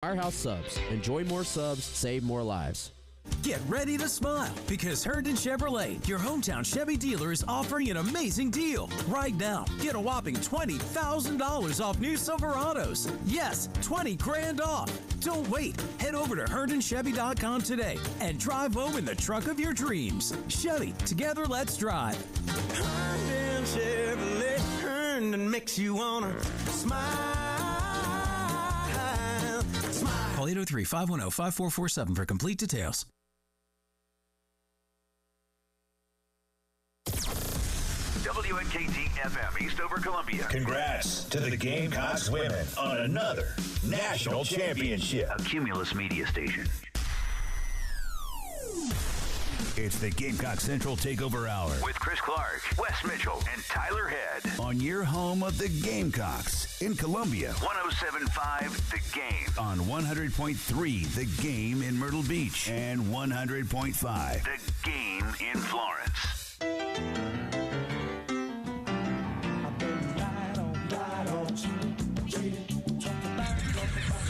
Firehouse Subs. Enjoy more subs, save more lives. Get ready to smile because Herndon Chevrolet, your hometown Chevy dealer, is offering an amazing deal. Right now, get a whopping $20,000 off new Silverados. Yes, 20 grand off. Don't wait. Head over to HerndonChevy.com today and drive home in the truck of your dreams. Chevy, together let's drive. Herndon Chevrolet, Herndon makes you wanna smile. Call 803-510-5447 for complete details. WNKT-FM, Eastover, Columbia. Congrats to the Gamecocks women on another national championship. A Cumulus media station. It's the Gamecock Central Takeover Hour With Chris Clark, Wes Mitchell, and Tyler Head. on your home of the Gamecocks in Columbia. 107.5 The Game. On 100.3 The Game in Myrtle Beach and 100.5 The Game in Florence.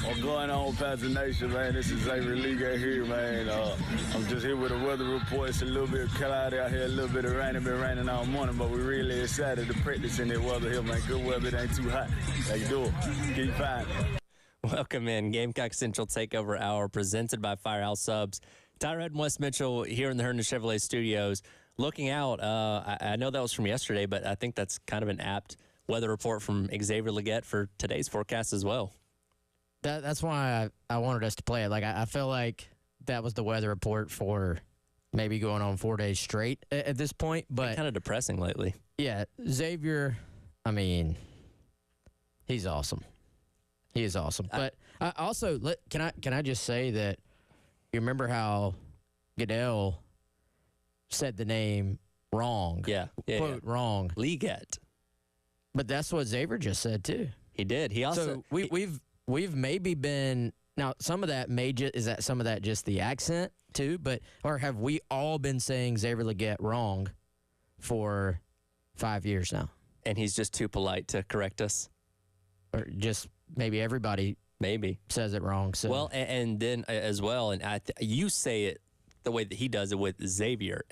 What's going on, Panther Nation, man? This is Xavier Liga here, man. I'm just here with a weather report. It's a little bit cloudy out here, a little bit of rain. It's been raining all morning, but we're really excited to practice in that weather here, man. Good weather, it ain't too hot. How you doing? Keep fine. Welcome in. Gamecock Central Takeover Hour presented by Firehouse Subs. Tyler Head and Wes Mitchell here in the Herndon Chevrolet Studios. Looking out, I know that was from yesterday, but I think that's kind of an apt weather report from Xavier Leggett for today's forecast as well. That's why I wanted us to play it. Like I feel like that was the weather report for maybe going on 4 days straight at this point. But Kind of depressing lately. yeah, Xavier, I mean, he's awesome. He is awesome. But I also can I just say that you remember how Goodell said the name wrong? Yeah. Quote wrong. Leggett. But that's what Xavier just said too. He did. He also So we've maybe been now. Some of that is that some of that just the accent too, but or have we all been saying Xavier Leggett wrong for 5 years now? and he's just too polite to correct us. Or just maybe everybody Maybe says it wrong. So well, and then as well, and you say it the way that he does it with Xavier.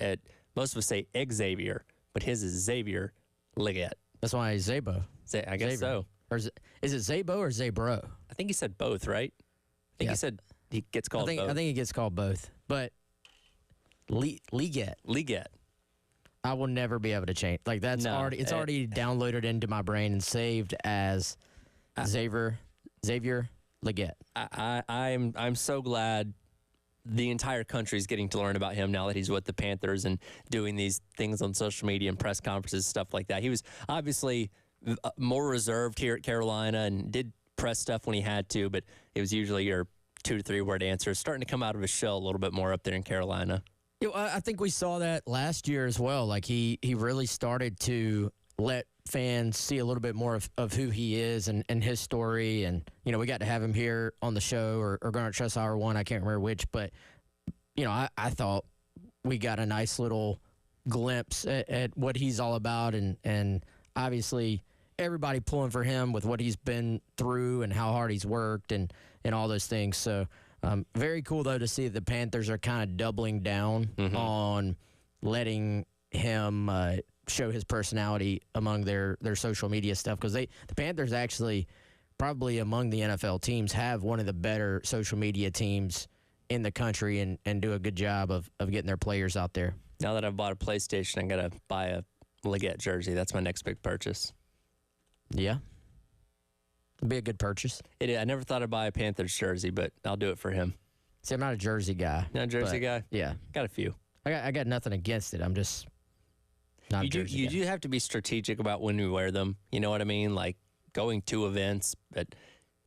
Most of us say Xavier, but his is Xavier Leggett. that's why he's Zabo. I guess Xavier. so. Or is it Zabo or Zabro? I think he said both, right? I think Yeah. he said he gets called both. I think he gets called both. But Leggett. Leggett. I will never be able to change. Like that's No, already downloaded into my brain and saved as Xavier Leggett. I'm so glad the entire country is getting to learn about him now that he's with the Panthers and doing these things on social media and press conferences, stuff like that. He was obviously more reserved here at Carolina and did press stuff when he had to, but it was usually your 2 to 3 word answers. Starting to come out of his shell a little bit more up there in Carolina. You know, I think we saw that last year as well. Like he really started to let fans see a little bit more of who he is and his story. And, you know, we got to have him here on the show or Garnet Trust Hour 1. I can't remember which. But, you know, I thought we got a nice little glimpse at what he's all about. And obviously everybody pulling for him with what he's been through and how hard he's worked and all those things. So very cool, though, to see that the Panthers are kind of doubling down on letting him show his personality among their social media stuff, because the Panthers actually probably among the NFL teams have one of the better social media teams in the country and do a good job of getting their players out there. Now that I've bought a PlayStation, I'm going to buy a Leggett jersey. That's my next big purchase. Yeah. It'd be a good purchase. I never thought I'd buy a Panthers jersey, but I'll do it for him. See, I'm not a jersey guy. Not a jersey guy? Yeah. Got a few. I got nothing against it. I'm just not a jersey guy. You do have to be strategic about when you wear them. You know what I mean? Like going to events, but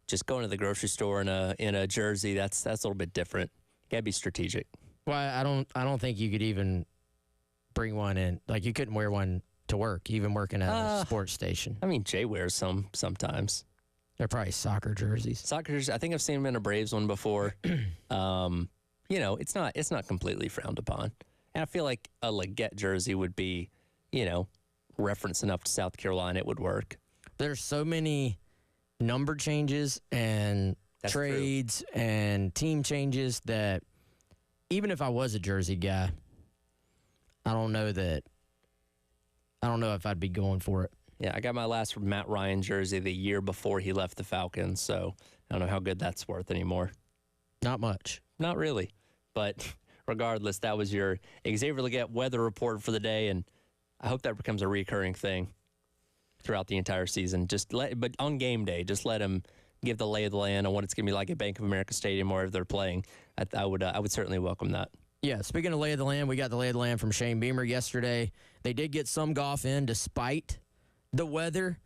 just going to the grocery store in a jersey, that's a little bit different. You gotta be strategic. Well, I don't think you could even bring one in. Like you couldn't wear one to work, even working at a sports station. I mean, Jay wears some sometimes. They're probably soccer jerseys. Soccer jerseys. I think I've seen him in a Braves one before. You know, it's not completely frowned upon. And I feel like a Leggett jersey would be, you know, reference enough to South Carolina. It would work. There's so many number changes and That's trades and team changes that even if I was a Jersey guy, I don't know if I'd be going for it. Yeah, I got my last Matt Ryan jersey the year before he left the Falcons, so I don't know how good that's worth anymore. Not much. Not really. But regardless, that was your Xavier Legette weather report for the day, and I hope that becomes a recurring thing throughout the entire season. But on game day, just let him give the lay of the land on what it's going to be like at Bank of America Stadium or if they're playing. I would certainly welcome that. Yeah, speaking of lay of the land, we got the lay of the land from Shane Beamer yesterday. They did get some golf in despite the weather.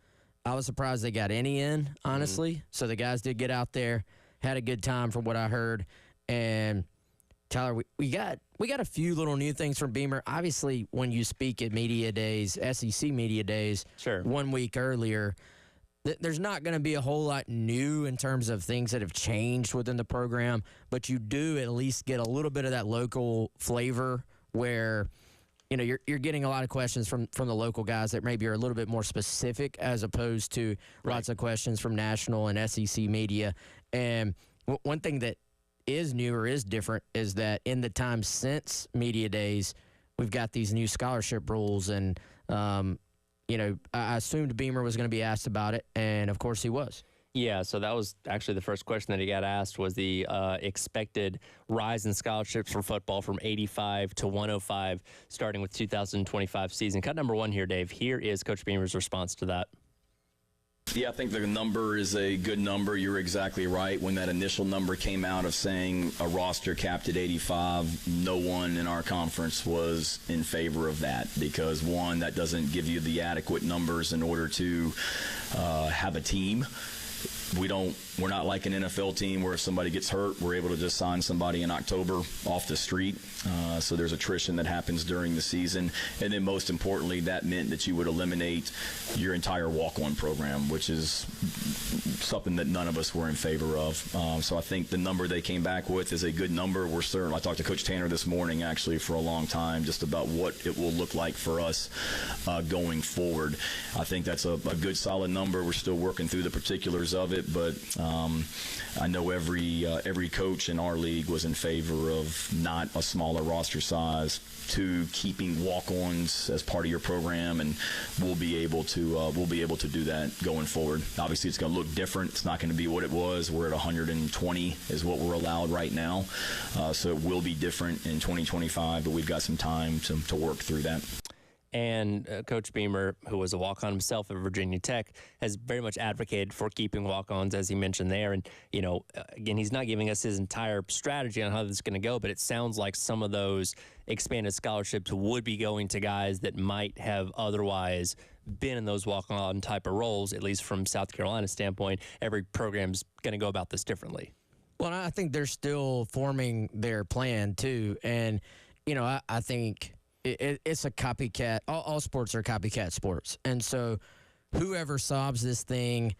I was surprised they got any in, honestly. So the guys did get out there, had a good time from what I heard. And Tyler, we got a few little new things from Beamer. Obviously, when you speak at media days, SEC media days, Sure. 1 week earlier, there's not going to be a whole lot new in terms of things that have changed within the program, but you do at least get a little bit of that local flavor where, you know, you're getting a lot of questions from the local guys that maybe are a little bit more specific as opposed to lots of questions from national and SEC media. And one thing that is new or is different is that in the time since media days, we've got these new scholarship rules and, you know, I assumed Beamer was going to be asked about it, and of course he was. Yeah, so that was actually the first question that he got asked was the expected rise in scholarships for football from 85 to 105 starting with 2025 season. Cut number 1 here, Dave. Here is Coach Beamer's response to that. Yeah, I think the number is a good number. You're exactly right. When that initial number came out of saying a roster capped at 85, no one in our conference was in favor of that because, one, that doesn't give you the adequate numbers in order to have a team. We're not like an NFL team where if somebody gets hurt, we're able to just sign somebody in October off the street. So there's attrition that happens during the season. And then most importantly, that meant that you would eliminate your entire walk-on program, which is something that none of us were in favor of. So I think the number they came back with is a good number. I talked to Coach Tanner this morning actually for a long time just about what it will look like for us going forward. I think that's a good solid number. We're still working through the particulars of it, but I know every coach in our league was in favor of not a smaller roster size, to keeping walk-ons as part of your program, and we'll be able to do that going forward. Obviously, it's going to look different. It's not going to be what it was. We're at 120 is what we're allowed right now, so it will be different in 2025. But we've got some time to work through that. And Coach Beamer, who was a walk-on himself at Virginia Tech, has very much advocated for keeping walk-ons, as he mentioned there. And, you know, again, he's not giving us his entire strategy on how this is going to go, but it sounds like some of those expanded scholarships would be going to guys that might have otherwise been in those walk-on type of roles, at least from South Carolina's standpoint. Every program's going to go about this differently. Well, I think they're still forming their plan, too. And, you know, I think it's a copycat. All sports are copycat sports. And so whoever solves this thing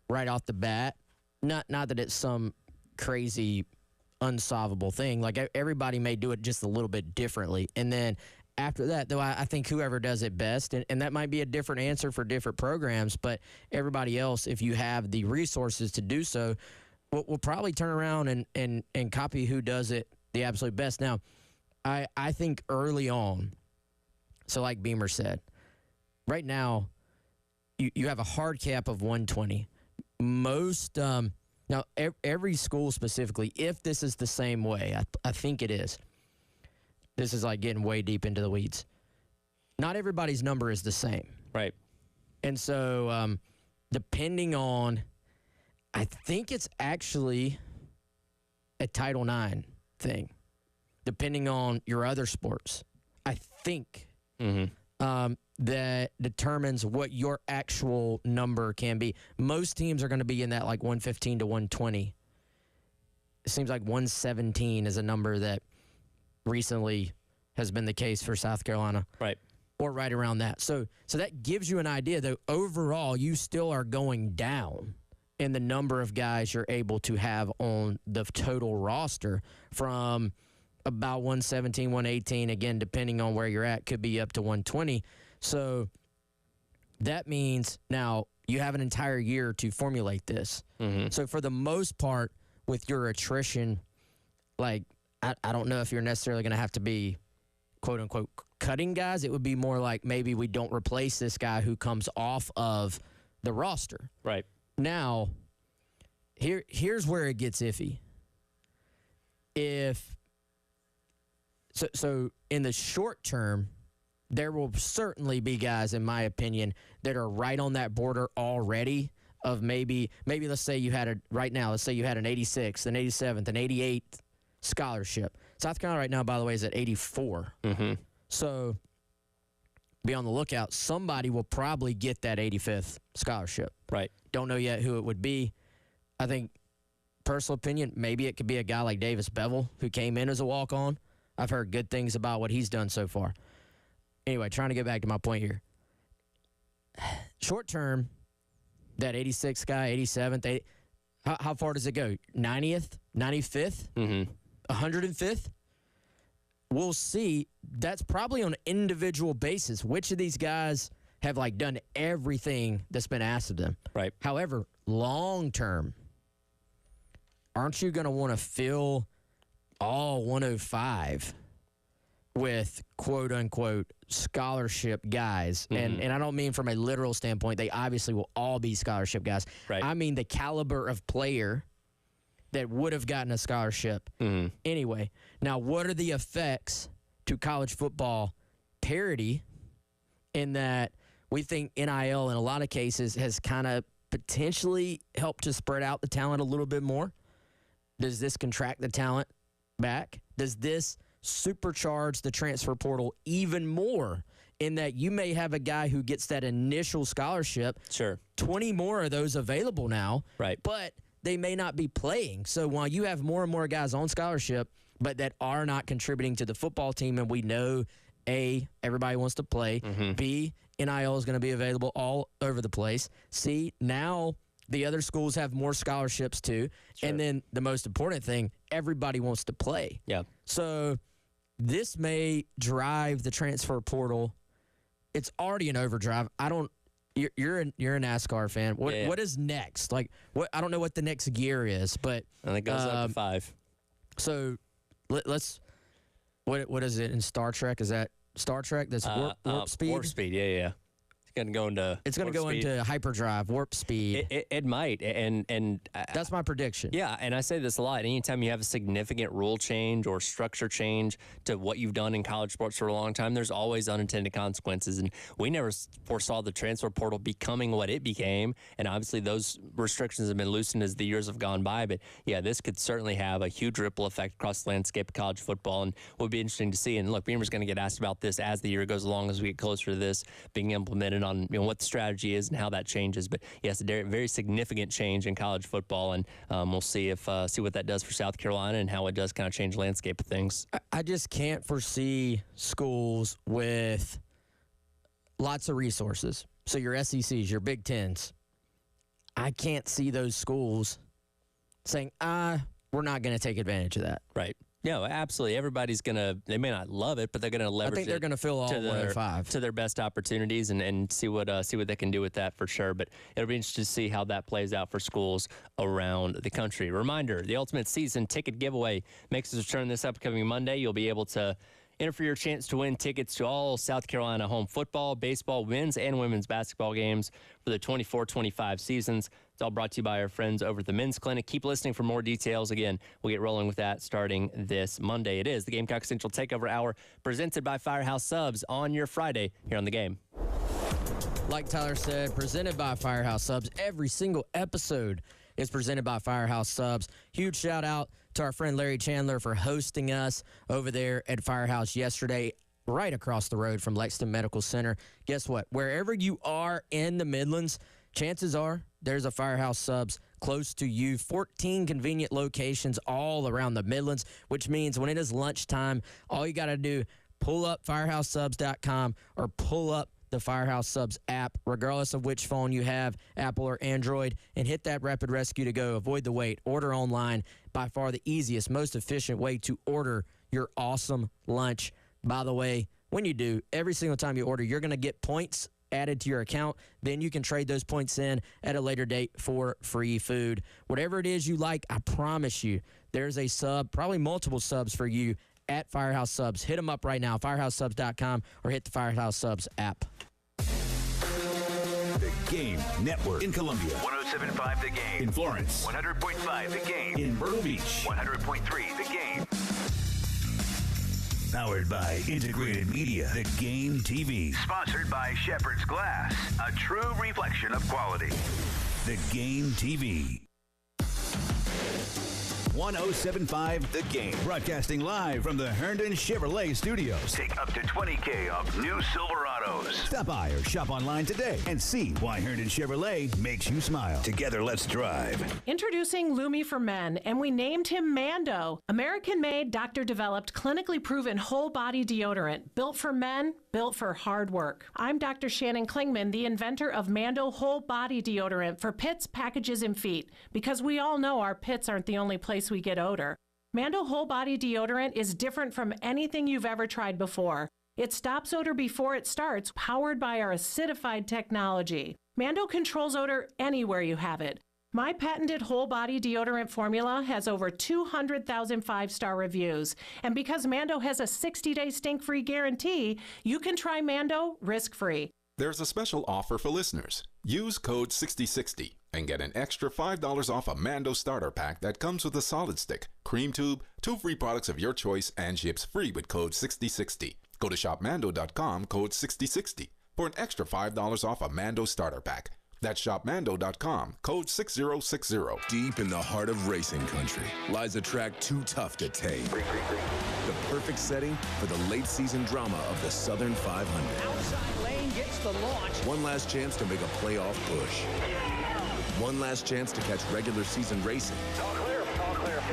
right off the bat, not that it's some crazy unsolvable thing. Like everybody may do it just a little bit differently. And then after that, though, I think whoever does it best, and that might be a different answer for different programs, but everybody else, if you have the resources to do so, will probably turn around and copy who does it the absolute best. Now, I think early on, so like Beamer said, right now you have a hard cap of 120. Most now every school specifically, if this is the same way, I think it is. This is like getting way deep into the weeds. Not everybody's number is the same. Right. And so depending on, I think it's actually a Title IX thing. Depending on your other sports, I think that determines what your actual number can be. Most teams are going to be in that like 115 to 120. It seems like 117 is a number that recently has been the case for South Carolina. Right. Or right around that. So that gives you an idea, though, overall, you still are going down in the number of guys you're able to have on the total roster from about 117, 118, again, depending on where you're at, could be up to 120. So that means now you have an entire year to formulate this. So for the most part, with your attrition, like, I don't know if you're necessarily going to have to be, quote unquote, cutting guys. It would be more like maybe we don't replace this guy who comes off of the roster. Right. Now, here's where it gets iffy. So in the short term, there will certainly be guys, in my opinion, that are right on that border already of maybe let's say you had let's say you had an 86th, an 87th, an 88th scholarship. South Carolina right now, by the way, is at 84. Mm-hmm. So be on the lookout. Somebody will probably get that 85th scholarship. Right. Don't know yet who it would be. I think, personal opinion, maybe it could be a guy like Davis Bevel who came in as a walk-on. I've heard good things about what he's done so far. Anyway, trying to get back to my point here. Short term, that 86th guy, 87th, how far does it go? 90th? 95th? Mm-hmm. 105th? We'll see. That's probably on an individual basis. Which of these guys have done everything that's been asked of them? Right. However, long term, aren't you going to want to fill all 105 with quote-unquote scholarship guys? Mm-hmm. And I don't mean from a literal standpoint. They obviously will all be scholarship guys. Right. I mean the caliber of player that would have gotten a scholarship anyway. Now, what are the effects to college football parity in that we think NIL in a lot of cases has kind of potentially helped to spread out the talent a little bit more? Does this contract the talent back? Does this supercharge the transfer portal even more in that you may have a guy who gets that initial scholarship, Sure. 20 more of those available now, Right. but they may not be playing. So while you have more and more guys on scholarship, but that are not contributing to the football team, and we know, A, everybody wants to play, B, NIL is going to be available all over the place, C, now the other schools have more scholarships too, and then the most important thing, everybody wants to play. Yeah. So this may drive the transfer portal. It's already an overdrive. You're a NASCAR fan. What is next? What I don't know what the next gear is, but And it goes up to 5. So let's what is it in Star Trek? Is that Star Trek? That's warp speed. Warp speed. Yeah. It's going to go into hyperdrive, warp speed. It might, and that's my prediction. Yeah, and I say this a lot. Anytime you have a significant rule change or structure change to what you've done in college sports for a long time, there's always unintended consequences. And we never foresaw the transfer portal becoming what it became. And obviously, those restrictions have been loosened as the years have gone by. But yeah, this could certainly have a huge ripple effect across the landscape of college football, and will be interesting to see. And look, Beamer's going to get asked about this as the year goes along, as we get closer to this being implemented on what the strategy is and how that changes. But yes, a very significant change in college football, and we'll see what that does for South Carolina and how it does kind of change the landscape of things. I just can't foresee schools with lots of resources. So your SECs, your Big Tens, I can't see those schools saying, we're not going to take advantage of that. Right. No, absolutely. Everybody's they may not love it, but they're going to leverage it. I think they're going to fill all 105 to their best opportunities and see what they can do with that for sure. But it'll be interesting to see how that plays out for schools around the country. Reminder, the Ultimate Season Ticket Giveaway makes its return this upcoming Monday. You'll be able to enter for your chance to win tickets to all South Carolina home football, baseball, men's and women's basketball games for the 24-25 seasons. It's all brought to you by our friends over at the Men's Clinic. Keep listening for more details. Again, we'll get rolling with that starting this Monday. It is the Gamecock Central Takeover Hour presented by Firehouse Subs on your Friday here on The Game. Like Tyler said, presented by Firehouse Subs. Every single episode is presented by Firehouse Subs. Huge shout out to our friend Larry Chandler for hosting us over there at Firehouse yesterday, right across the road from Lexington Medical Center. Guess what? Wherever you are in the Midlands, chances are there's a Firehouse Subs close to you. 14 convenient locations all around the Midlands, which means when it is lunchtime, all you got to do, pull up firehousesubs.com or pull up the Firehouse Subs app, regardless of which phone you have, Apple or Android, and hit that Rapid Rescue to go. Avoid the wait. Order online. By far the easiest, most efficient way to order your awesome lunch. By the way, when you do, every single time you order, you're going to get points added to your account. Then you can trade those points in at a later date for free food. Whatever it is you like, I promise you, there's a sub, probably multiple subs for you at Firehouse Subs. Hit them up right now, firehousesubs.com, or hit the Firehouse Subs app. The Game Network in Columbia. 107.5 The Game. In Florence. 100.5 The Game. In Myrtle Beach. 100.3 The Game. Powered by Integrated Media. The Game TV. Sponsored by Shepherd's Glass, a true reflection of quality. The Game TV. 107.5 The Game. Broadcasting live from the Herndon Chevrolet Studios. Take up to $20K off new Silverados. Stop by or shop online today and see why Herndon Chevrolet makes you smile. Together, let's drive. Introducing Lumi for Men, and we named him Mando. American-made, doctor-developed, clinically proven whole-body deodorant. Built for men, built for hard work. I'm Dr. Shannon Klingman, the inventor of Mando Whole Body Deodorant for pits, packages, and feet. Because we all know our pits aren't the only place we get odor. Mando Whole Body Deodorant is different from anything you've ever tried before. It stops odor before it starts, powered by our acidified technology. Mando controls odor anywhere you have it. My patented whole body deodorant formula has over 200,000 five-star reviews. And because Mando has a 60-day stink-free guarantee, you can try Mando risk-free. There's a special offer for listeners. Use code 6060 and get an extra $5 off a Mando starter pack that comes with a solid stick, cream tube, 2 free products of your choice, and ships free with code 6060. Go to shopmando.com, code 6060, for an extra $5 off a Mando starter pack. That's shopmando.com, code 6060. Deep in the heart of racing country lies a track too tough to tame. The perfect setting for the late season drama of the Southern 500. Outside lane gets the launch. One last chance to make a playoff push. One last chance to catch regular season racing. All clear.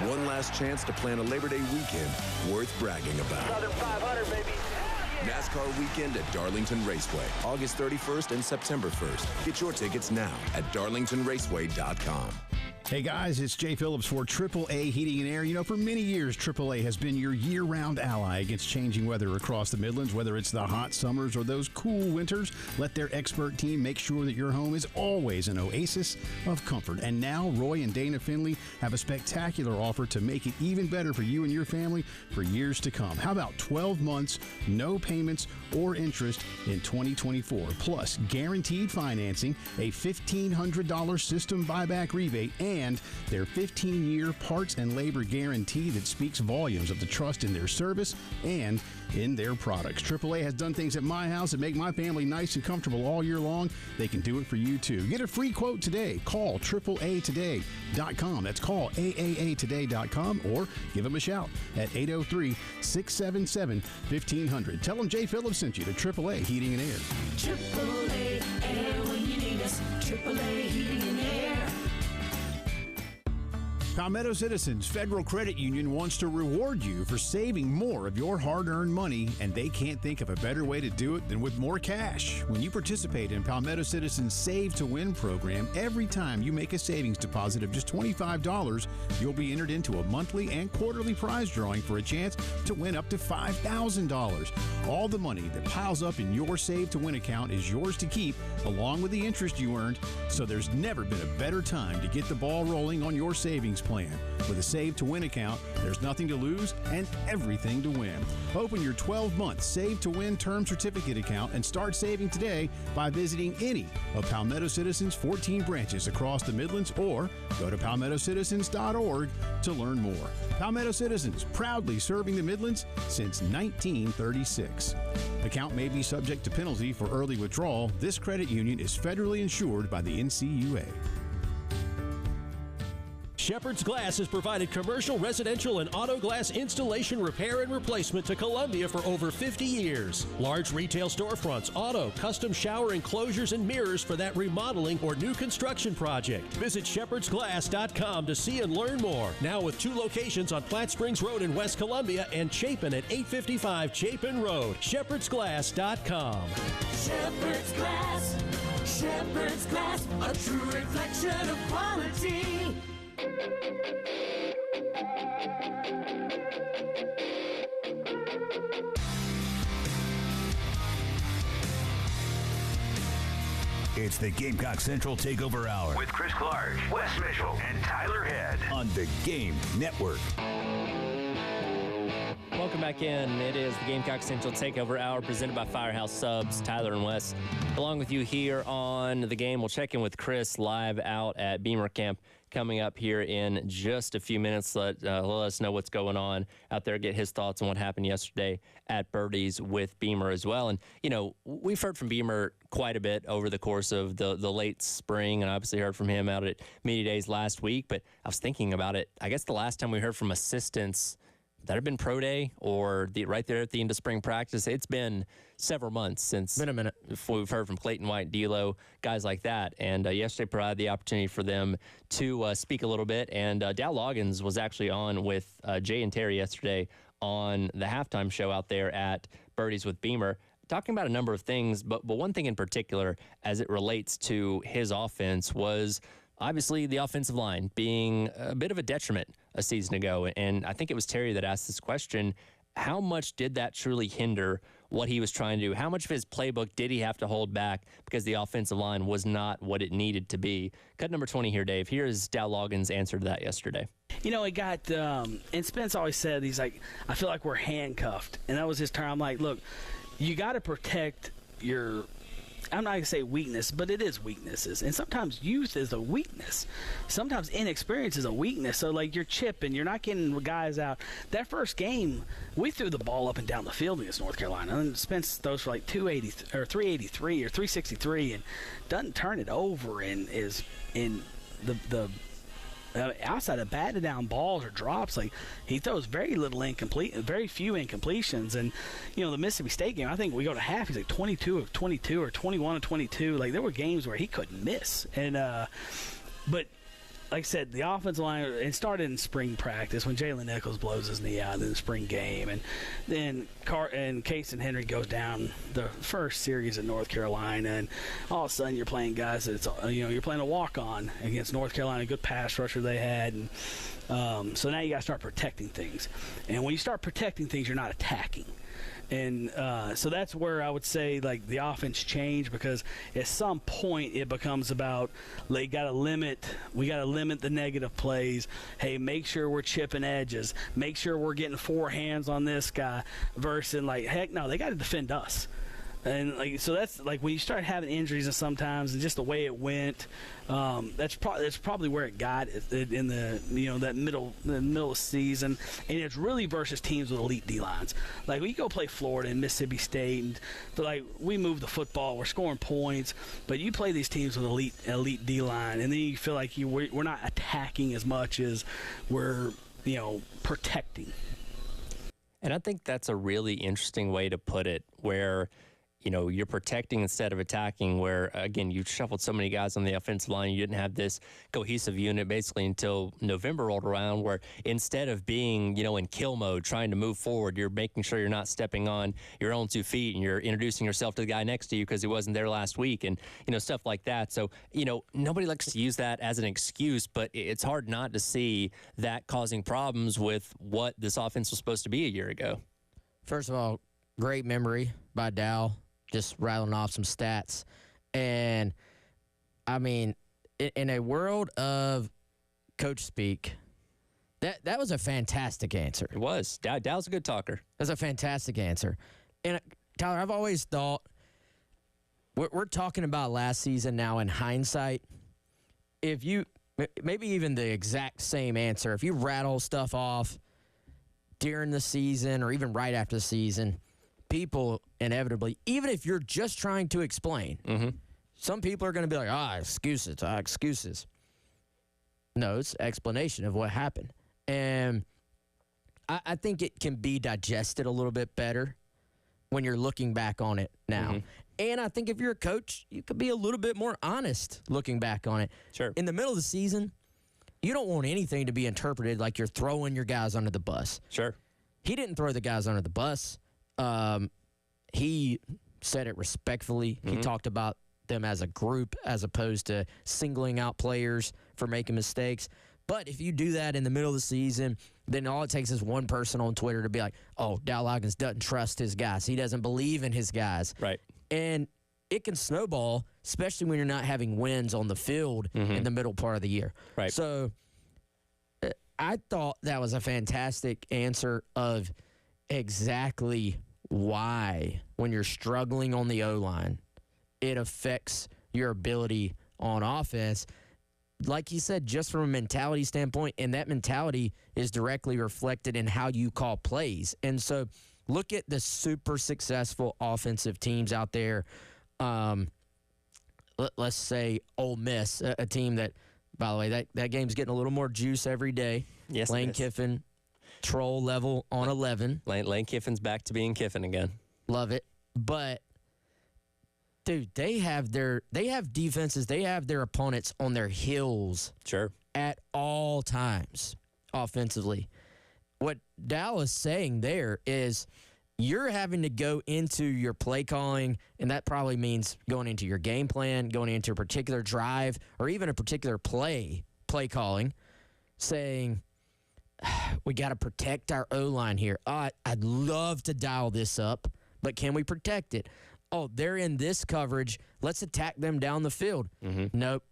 One last chance to plan a Labor Day weekend worth bragging about. Southern 500, baby. NASCAR weekend at Darlington Raceway, August 31st and September 1st. Get your tickets now at darlingtonraceway.com. Hey guys, it's Jay Phillips for AAA Heating and Air. You know, for many years, AAA has been your year-round ally against changing weather across the Midlands, whether it's the hot summers or those cool winters. Let their expert team make sure that your home is always an oasis of comfort. And now, Roy and Dana Finley have a spectacular offer to make it even better for you and your family for years to come. How about 12 months, no payments or interest in 2024, plus guaranteed financing, a $1,500 system buyback rebate, and their 15-year parts and labor guarantee that speaks volumes of the trust in their service and in their products. AAA has done things at my house that make my family nice and comfortable all year long. They can do it for you too. Get a free quote today. Call AAAtoday.com. That's call AAAtoday.com or give them a shout at 803-677-1500. Tell them Jay Phillips sent you to AAA Heating and Air. AAA Air when you need us. AAA Heating and Air. Palmetto Citizens Federal Credit Union wants to reward you for saving more of your hard-earned money, and they can't think of a better way to do it than with more cash. When you participate in Palmetto Citizens Save to Win program, every time you make a savings deposit of just $25, you'll be entered into a monthly and quarterly prize drawing for a chance to win up to $5,000. All the money that piles up in your Save to Win account is yours to keep, along with the interest you earned, so there's never been a better time to get the ball rolling on your savings plan. With a Save to Win account, there's nothing to lose and everything to win. Open your 12-month Save to Win term certificate account and start saving today by visiting any of Palmetto Citizens' 14 branches across the Midlands, or go to palmettocitizens.org to learn more. Palmetto Citizens, proudly serving the Midlands since 1936. Account may be subject to penalty for early withdrawal. This credit union is federally insured by the NCUA. Shepherd's Glass has provided commercial, residential, and auto glass installation, repair, and replacement to Columbia for over 50 years. Large retail storefronts, auto, custom shower enclosures, and mirrors for that remodeling or new construction project. Visit shepherdsglass.com to see and learn more. Now with 2 locations on Platte Springs Road in West Columbia and Chapin at 855 Chapin Road. shepherdsglass.com. Shepherd's Glass. Shepherd's Glass. A true reflection of quality. It's the Gamecock Central Takeover Hour With Chris Clark, Wes Mitchell, and Tyler Head. on the Game Network. Welcome back in. It is the Gamecock Central Takeover Hour presented by Firehouse Subs. Tyler and Wes, along with you here on the game. We'll check in with Chris live out at Beamer Camp coming up here in just a few minutes. Let us know what's going on out there, get his thoughts on what happened yesterday at Birdies with Beamer as well. And, you know, we've heard from Beamer quite a bit over the course of the late spring, and obviously heard from him out at Media Days last week. But I was thinking about it. I guess the last time we heard from assistants that have been pro day or right there at the end of spring practice, it's been several months since been a minute. We've heard from Clayton White, D'Lo, guys like that. And yesterday provided the opportunity for them to speak a little bit. And Dow Loggins was actually on with Jay and Terry yesterday on the halftime show out there at Birdies with Beamer, talking about a number of things. But one thing in particular, as it relates to his offense, was obviously the offensive line being a bit of a detriment a season ago. And I think it was Terry that asked this question. How much did that truly hinder what he was trying to do? How much of his playbook did he have to hold back because the offensive line was not what it needed to be? Cut number 20 here, Dave. Here is Dow Loggins' answer to that yesterday. You know, it got, and Spence always said, he's like, I feel like we're handcuffed. And that was his term. I'm like, look, you got to protect your, I'm not going to say weakness, but it is weaknesses. And sometimes youth is a weakness. Sometimes inexperience is a weakness. So, like, you're chipping, you're not getting guys out. That first game, we threw the ball up and down the field against North Carolina. And Spence throws for like 280 or 383 or 363 and doesn't turn it over and is in the outside of batted down balls or drops. Like, he throws very few incompletions. And, you know, the Mississippi State game, I think we go to half, he's like 22 of 22 or 21 of 22. Like, there were games where he couldn't miss. And but like I said, the offensive line, it started in spring practice when Jalen Nichols blows his knee out in the spring game, and then Case and Henry goes down the first series at North Carolina, and all of a sudden you're playing guys that you're playing a walk-on against North Carolina, a good pass rusher they had, and so now you got to start protecting things, and when you start protecting things, you're not attacking. And so that's where I would say, like, the offense changed, because at some point it becomes about, we got to limit the negative plays. Hey, make sure we're chipping edges. Make sure we're getting four hands on this guy. Versus, like, heck no, they got to defend us. And like, so that's like when you start having injuries, and sometimes and just the way it went, that's probably where it got in the that middle of the season. And it's really versus teams with elite D lines. Like, we go play Florida and Mississippi State, and like, we move the football, we're scoring points, but you play these teams with elite D line, and then you feel like we're not attacking as much as we're protecting. And I think that's a really interesting way to put it, where you're protecting instead of attacking, where, again, you shuffled so many guys on the offensive line. You didn't have this cohesive unit basically until November rolled around, where instead of being, in kill mode, trying to move forward, you're making sure you're not stepping on your own 2 feet, and you're introducing yourself to the guy next to you because he wasn't there last week, and, stuff like that. So, nobody likes to use that as an excuse, but it's hard not to see that causing problems with what this offense was supposed to be a year ago. First of all, great memory by Dow. Just rattling off some stats. And, I mean, in a world of coach speak, that was a fantastic answer. It was. Dow's a good talker. That's a fantastic answer. And, Tyler, I've always thought, we're talking about last season now in hindsight. If you, maybe even the exact same answer, if you rattle stuff off during the season or even right after the season, people inevitably, even if you're just trying to explain, some people are going to be like, excuses. No, it's explanation of what happened. And I think it can be digested a little bit better when you're looking back on it now. And I think if you're a coach, you could be a little bit more honest looking back on it. Sure. In the middle of the season, you don't want anything to be interpreted like you're throwing your guys under the bus. Sure. He didn't throw the guys under the bus. He said it respectfully. He talked about them as a group as opposed to singling out players for making mistakes. But if you do that in the middle of the season, then all it takes is one person on Twitter to be like, oh, Dow Loggins doesn't trust his guys. He doesn't believe in his guys. Right. And it can snowball, especially when you're not having wins on the field in the middle part of the year. Right. So I thought that was a fantastic answer of exactly why, when you're struggling on the O-line, it affects your ability on offense. Like he said, just from a mentality standpoint, and that mentality is directly reflected in how you call plays. And so look at the super successful offensive teams out there. Let's say Ole Miss, a team that, by the way, that game's getting a little more juice every day. Yes, Lane Kiffin, troll level on 11. Lane Kiffin's back to being Kiffin again. Love it. But, dude, they have defenses, they have their opponents on their heels at all times offensively. What Dallas is saying there is you're having to go into your play calling, and that probably means going into your game plan, going into a particular drive, or even a particular play calling, saying, we got to protect our O-line here. I'd love to dial this up, but can we protect it? Oh, they're in this coverage. Let's attack them down the field. Nope.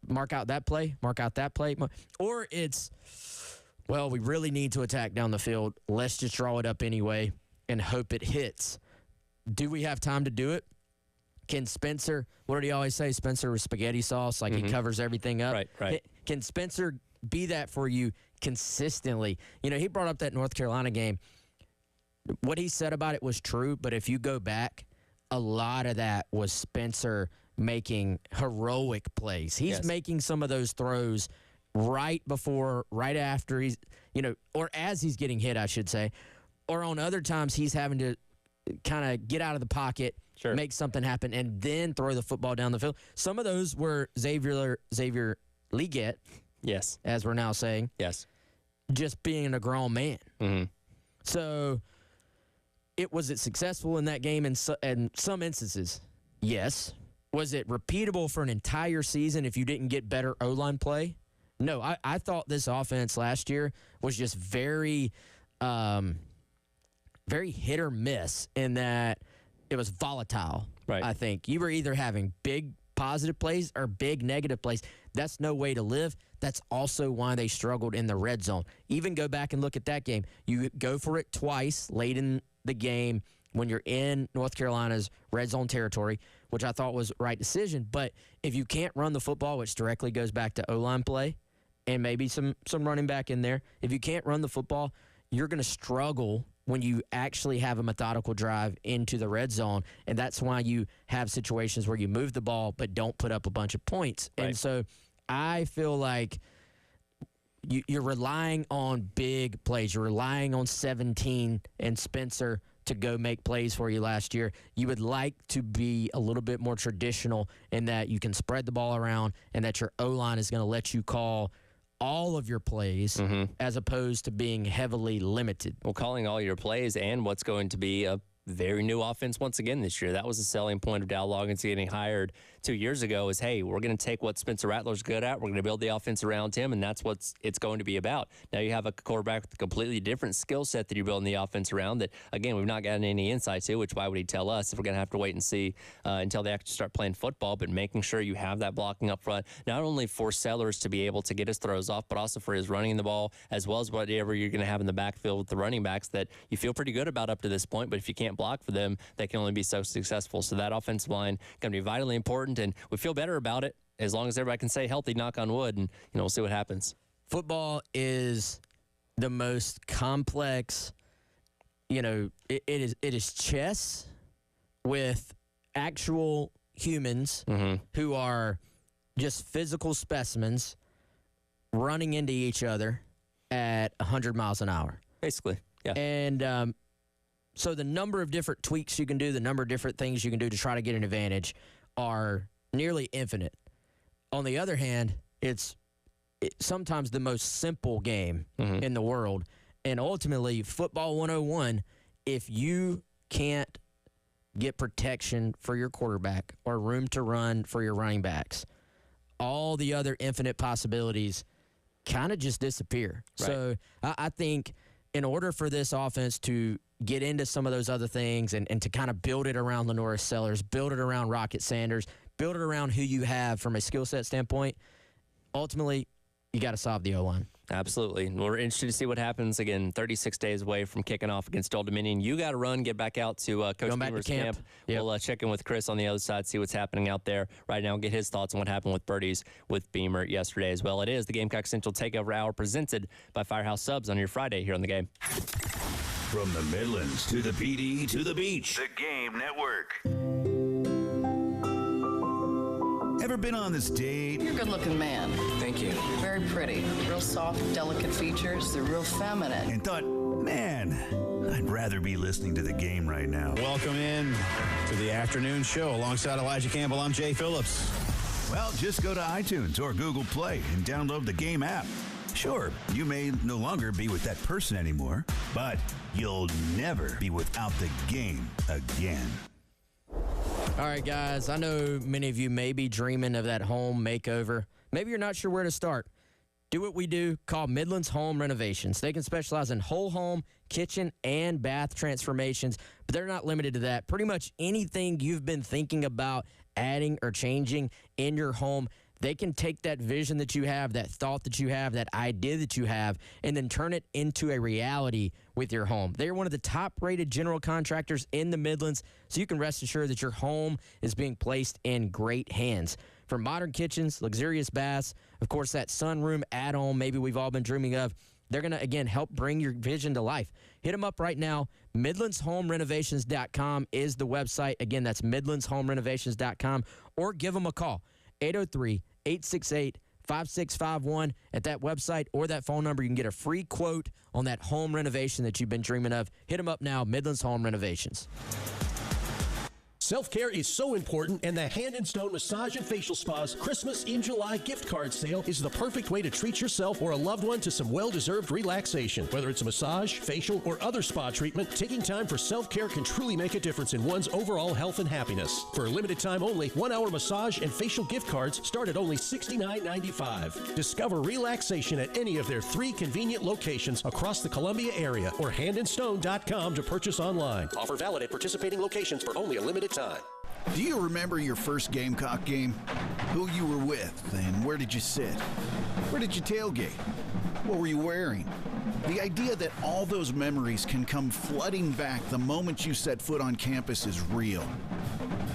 Mark out that play. Mark out that play. Or it's, well, we really need to attack down the field. Let's just draw it up anyway and hope it hits. Do we have time to do it? Can Spencer, what did he always say? Spencer with spaghetti sauce, like he covers everything up. Right. Can Spencer be that for you consistently? You know, he brought up that North Carolina game. What he said about it was true, but if you go back, a lot of that was Spencer making heroic plays. He's making some of those throws right before, right after he's, or as he's getting hit, I should say. Or on other times, he's having to kind of get out of the pocket, make something happen, and then throw the football down the field. Some of those were Xavier Legette, as we're now saying, just being a grown man. So, was it successful in that game in some instances? Yes. Was it repeatable for an entire season if you didn't get better O-line play? No. I thought this offense last year was just very hit or miss in that it was volatile. Right. I think you were either having big positive plays or big negative plays. That's no way to live. That's also why they struggled in the red zone. Even go back and look at that game. You go for it twice late in the game when you're in North Carolina's red zone territory, which I thought was the right decision. But if you can't run the football, which directly goes back to O-line play and maybe some running back in there, if you can't run the football, you're going to struggle when you actually have a methodical drive into the red zone, and that's why you have situations where you move the ball but don't put up a bunch of points. Right. And so I feel like you're relying on big plays. You're relying on 17 and Spencer to go make plays for you last year. You would like to be a little bit more traditional in that you can spread the ball around and that your O-line is going to let you call all of your plays as opposed to being heavily limited. Well, calling all your plays and what's going to be a very new offense once again this year. That was the selling point of Dow Loggins getting hired 2 years ago is, hey, we're going to take what Spencer Rattler's good at. We're going to build the offense around him, and that's what it's going to be about. Now you have a quarterback with a completely different skill set that you're building the offense around that, again, we've not gotten any insight to, which why would he tell us if we're going to have to wait and see until they actually start playing football, but making sure you have that blocking up front, not only for Sellers to be able to get his throws off, but also for his running the ball, as well as whatever you're going to have in the backfield with the running backs that you feel pretty good about up to this point, but if you can't block for them, they can only be so successful. So that offensive line going to be vitally important, and we feel better about it as long as everybody can stay healthy, knock on wood, and we'll see what happens. Football is the most complex, it is chess with actual humans who are just physical specimens running into each other at 100 miles an hour. Basically, yeah. And so the number of different tweaks you can do, the number of different things you can do to try to get an advantage are nearly infinite. On the other hand, it's sometimes the most simple game in the world. And ultimately, football 101, if you can't get protection for your quarterback or room to run for your running backs, all the other infinite possibilities kind of just disappear. Right. So I think in order for this offense to get into some of those other things and to kind of build it around Lenora Sellers, build it around Rocket Sanders, build it around who you have from a skill set standpoint, ultimately, you got to solve the O-line. Absolutely. We're interested to see what happens. Again, 36 days away from kicking off against Old Dominion. You got to run, get back out to Coach Beamer's camp. Yep. We'll check in with Chris on the other side, see what's happening out there right now, get his thoughts on what happened with Birdies with Beamer yesterday as well. It is the Gamecock Central Takeover Hour presented by Firehouse Subs on your Friday here on The Game. From the Midlands to the PD to the beach. The Game Network. Ever been on this date? You're a good-looking man. Thank you. Very pretty. Real soft, delicate features. They're real feminine. And thought, man, I'd rather be listening to the game right now. Welcome in to the afternoon show. Alongside Elijah Campbell, I'm Jay Phillips. Well, just go to iTunes or Google Play and download the Game app. Sure, you may no longer be with that person anymore, but you'll never be without the game again. All right, guys, I know many of you may be dreaming of that home makeover. Maybe you're not sure where to start. Do what we do. Call Midlands Home Renovations. They can specialize in whole home, kitchen, and bath transformations, but they're not limited to that. Pretty much anything you've been thinking about adding or changing in your home, they can take that vision that you have, that thought that you have, that idea that you have, and then turn it into a reality with your home. They are one of the top-rated general contractors in the Midlands, so you can rest assured that your home is being placed in great hands. From modern kitchens, luxurious baths, of course, that sunroom add-on maybe we've all been dreaming of, they're going to, again, help bring your vision to life. Hit them up right now. MidlandsHomeRenovations.com is the website. Again, that's MidlandsHomeRenovations.com, or give them a call. 803-868-5651. At that website or that phone number, you can get a free quote on that home renovation that you've been dreaming of. Hit them up now, Midlands Home Renovations. Self-care is so important, and the Hand and Stone Massage and Facial Spa's Christmas in July gift card sale is the perfect way to treat yourself or a loved one to some well-deserved relaxation. Whether it's a massage, facial, or other spa treatment, taking time for self-care can truly make a difference in one's overall health and happiness. For a limited time only, 1-hour massage and facial gift cards start at only $69.95. Discover relaxation at any of their 3 convenient locations across the Columbia area or handandstone.com to purchase online. Offer valid at participating locations for only a limited time. Do you remember your first Gamecock game? Who you were with and where did you sit? Where did you tailgate? What were you wearing? The idea that all those memories can come flooding back the moment you set foot on campus is real.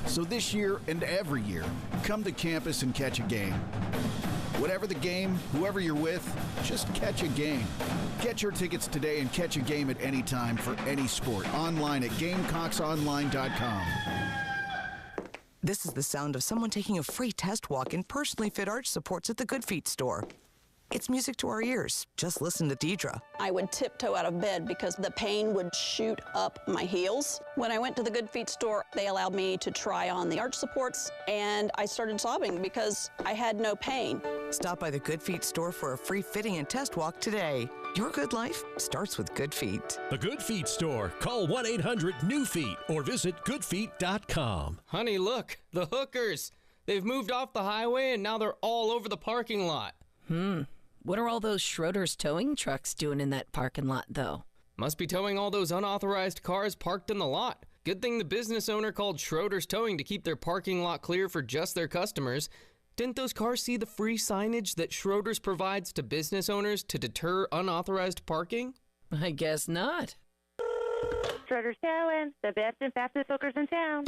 So this year and every year, come to campus and catch a game. Whatever the game, whoever you're with, just catch a game. Get your tickets today and catch a game at any time for any sport. Online at GamecocksOnline.com. This is the sound of someone taking a free test walk in personally fit arch supports at the Good Feet store. It's music to our ears. Just listen to Deidre. I would tiptoe out of bed because the pain would shoot up my heels. When I went to the Good Feet store, they allowed me to try on the arch supports, and I started sobbing because I had no pain. Stop by the Good Feet store for a free fitting and test walk today. Your good life starts with Good Feet. The Good Feet store. Call 1-800-NEW-FEET or visit goodfeet.com. Honey, look, the hookers. They've moved off the highway and now they're all over the parking lot. What are all those Schroeder's towing trucks doing in that parking lot, though? Must be towing all those unauthorized cars parked in the lot. Good thing the business owner called Schroeder's Towing to keep their parking lot clear for just their customers. Didn't those cars see the free signage that Schroeder's provides to business owners to deter unauthorized parking? I guess not. Schroeder's Towing, the best and fastest hookers in town.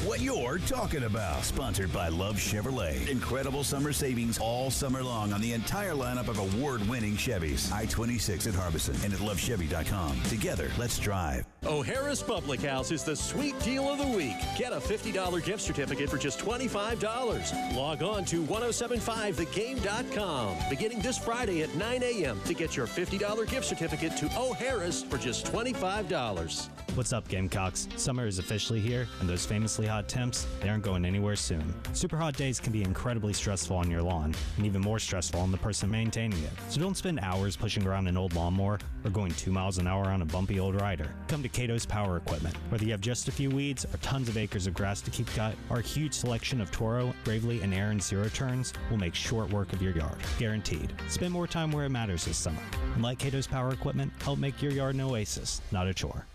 What you're talking about. Sponsored by Love Chevrolet. Incredible summer savings all summer long on the entire lineup of award-winning Chevys. I-26 at Harbison and at lovechevy.com. Together, let's drive. O'Harris Public House is the sweet deal of the week. Get a $50 gift certificate for just $25. Log on to 1075thegame.com beginning this Friday at 9 a.m. to get your $50 gift certificate to O'Harris for just $25. What's up, Gamecocks? Summer is officially here, and those famously hot temps, they aren't going anywhere soon. Super hot days can be incredibly stressful on your lawn, and even more stressful on the person maintaining it. So don't spend hours pushing around an old lawnmower or going 2 miles an hour on a bumpy old rider. Come to Cato's Power Equipment. Whether you have just a few weeds or tons of acres of grass to keep cut, our huge selection of Toro, Bravely, and Aaron zero turns will make short work of your yard. Guaranteed. Spend more time where it matters this summer. And like Cato's Power Equipment, help make your yard an oasis, not a chore.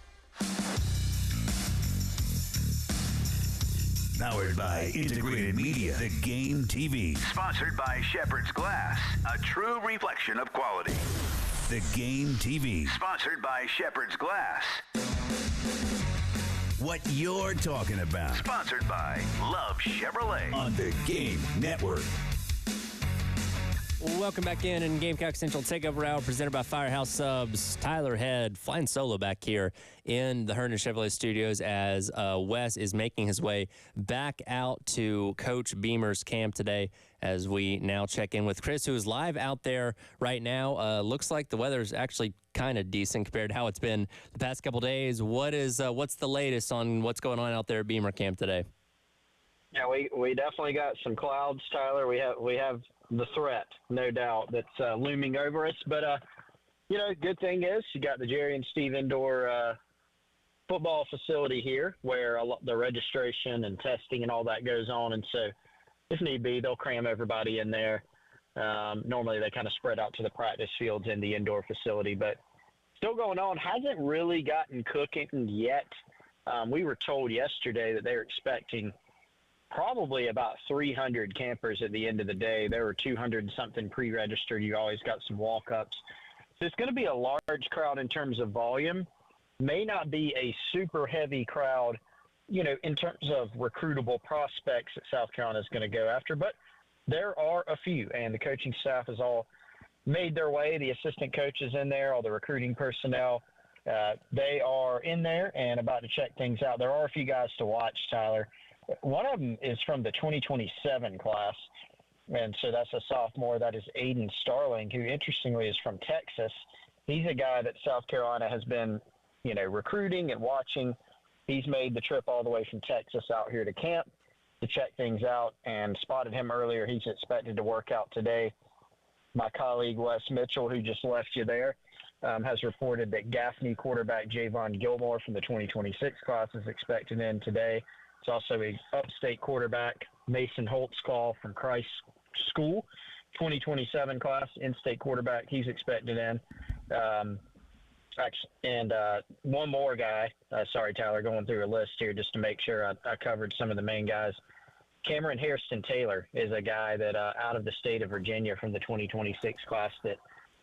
Powered by Integrated Media, The Game TV. Sponsored by Shepherd's Glass, a true reflection of quality. The Game TV. Sponsored by Shepherd's Glass. What you're talking about. Sponsored by Love Chevrolet. On the Game Network. Welcome back in Gamecock Central Takeover Hour, presented by Firehouse Subs. Tyler Head flying solo back here in the Herndon Chevrolet Studios as Wes is making his way back out to Coach Beamer's camp today, as we now check in with Chris, who is live out there right now. Looks like the weather's actually kind of decent compared to how it's been the past couple days. What's the latest on what's going on out there at Beamer camp today? Yeah, we definitely got some clouds, Tyler. We have the threat, no doubt, that's looming over us. But, good thing is you got the Jerry and Steve indoor football facility here where the registration and testing and all that goes on. And so if need be, they'll cram everybody in there. Normally they kind of spread out to the practice fields in the indoor facility, but still going on. Hasn't really gotten cooking yet. We were told yesterday that they were expecting probably about 300 campers at the end of the day. There were 200 and something pre-registered. You always got some walk-ups. So it's going to be a large crowd in terms of volume. May not be a super heavy crowd, in terms of recruitable prospects that South Carolina is going to go after. But there are a few, and the coaching staff has all made their way. The assistant coaches in there, all the recruiting personnel, they are in there and about to check things out. There are a few guys to watch, Tyler. One of them is from the 2027 class, and so that's a sophomore. That is Aiden Starling, who interestingly is from Texas. He's a guy that South Carolina has been, recruiting and watching. He's made the trip all the way from Texas out here to camp to check things out, and spotted him earlier. He's expected to work out today. My colleague Wes Mitchell, who just left you there, has reported that Gaffney quarterback Javon Gilmore from the 2026 class is expected in today. It's also a upstate quarterback, Mason Holtzclaw from Christ School, 2027 class, in-state quarterback. He's expected in. And one more guy. Sorry, Tyler, going through a list here just to make sure I covered some of the main guys. Cameron Hairston Taylor is a guy that out of the state of Virginia from the 2026 class that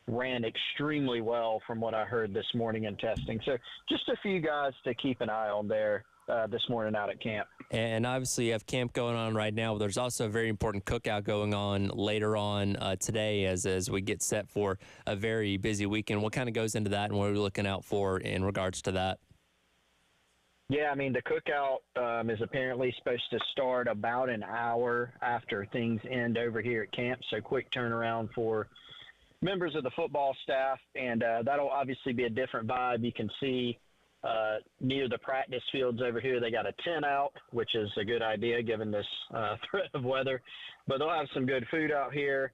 ran extremely well from what I heard this morning in testing. So just a few guys to keep an eye on there this morning out at camp. And obviously you have camp going on right now, but there's also a very important cookout going on later on today as we get set for a very busy weekend. What kind of goes into that, and what are we looking out for in regards to that? Yeah, the cookout is apparently supposed to start about an hour after things end over here at camp, so quick turnaround for members of the football staff, and that'll obviously be a different vibe. You can see near the practice fields over here, they got a tent out, which is a good idea given this threat of weather. But they'll have some good food out here.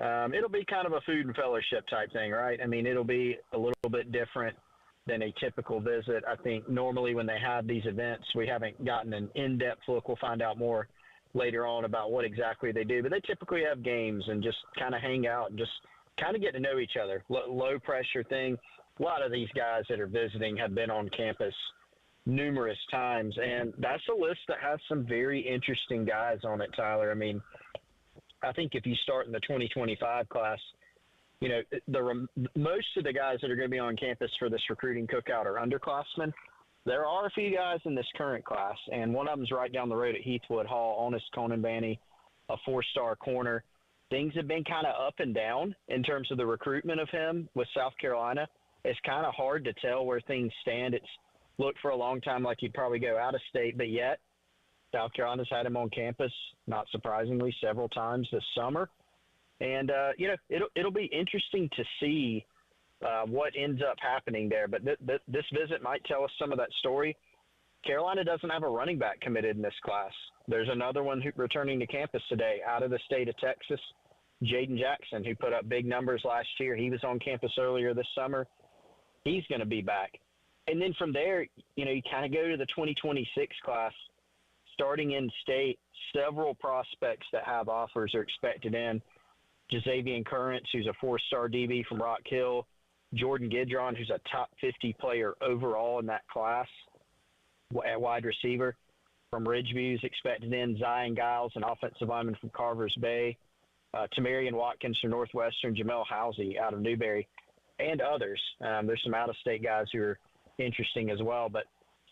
It'll be kind of a food and fellowship type thing, right? It'll be a little bit different than a typical visit. I think normally when they have these events, we haven't gotten an in-depth look. We'll find out more later on about what exactly they do. But they typically have games and just kind of hang out and just kind of get to know each other. Low pressure thing. A lot of these guys that are visiting have been on campus numerous times, and that's a list that has some very interesting guys on it, Tyler. I think if you start in the 2025 class, most of the guys that are going to be on campus for this recruiting cookout are underclassmen. There are a few guys in this current class, and one of them's right down the road at Heathwood Hall, Honest Conanbanny, a 4-star corner. Things have been kind of up and down in terms of the recruitment of him with South Carolina. It's kind of hard to tell where things stand. It's looked for a long time like he'd probably go out of state, but yet South Carolina's had him on campus, not surprisingly, several times this summer. And, it'll be interesting to see what ends up happening there. But this visit might tell us some of that story. Carolina doesn't have a running back committed in this class. There's another one returning to campus today out of the state of Texas, Jaden Jackson, who put up big numbers last year. He was on campus earlier this summer. He's going to be back. And then from there, you kind of go to the 2026 class. Starting in state, several prospects that have offers are expected in. Jazavian Currents, who's a 4-star DB from Rock Hill. Jordan Gidron, who's a top 50 player overall in that class at wide receiver from Ridgeview, is expected in. Zion Giles, an offensive lineman from Carvers Bay. Tamarian Watkins from Northwestern. Jamel Housey out of Newberry, and others. There's some out-of-state guys who are interesting as well, but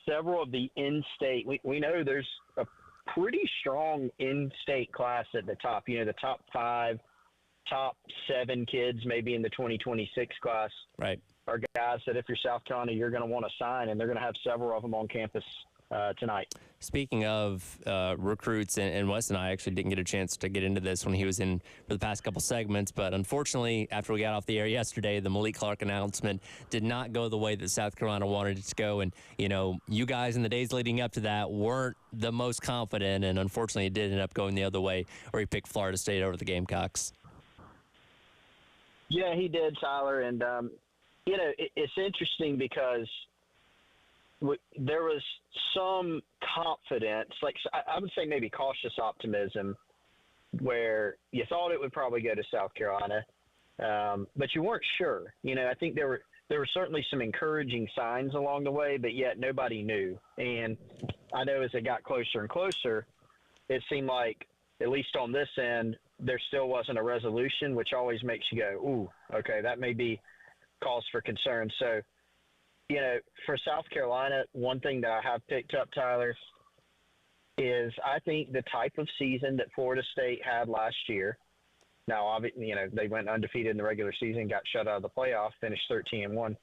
several of the in-state, we know there's a pretty strong in-state class at the top. The top 5, top 7 kids maybe in the 2026 class are guys that if you're South Carolina, you're going to want to sign, and they're going to have several of them on campus tonight. Speaking of recruits, and Wes and I actually didn't get a chance to get into this when he was in for the past couple segments, but unfortunately, after we got off the air yesterday, the Malik Clark announcement did not go the way that South Carolina wanted it to go, and you guys in the days leading up to that weren't the most confident, and unfortunately, it did end up going the other way, where he picked Florida State over the Gamecocks. Yeah, he did, Tyler, and it's interesting because there was some confidence, like I would say maybe cautious optimism, where you thought it would probably go to South Carolina, but you weren't sure. I think there were certainly some encouraging signs along the way, but yet nobody knew. And I know as it got closer and closer, it seemed like, at least on this end, there still wasn't a resolution, which always makes you go, ooh, okay, that may be cause for concern. So, for South Carolina, one thing that I have picked up, Tyler, is I think the type of season that Florida State had last year. Now, obviously, they went undefeated in the regular season, got shut out of the playoff, finished 13-1,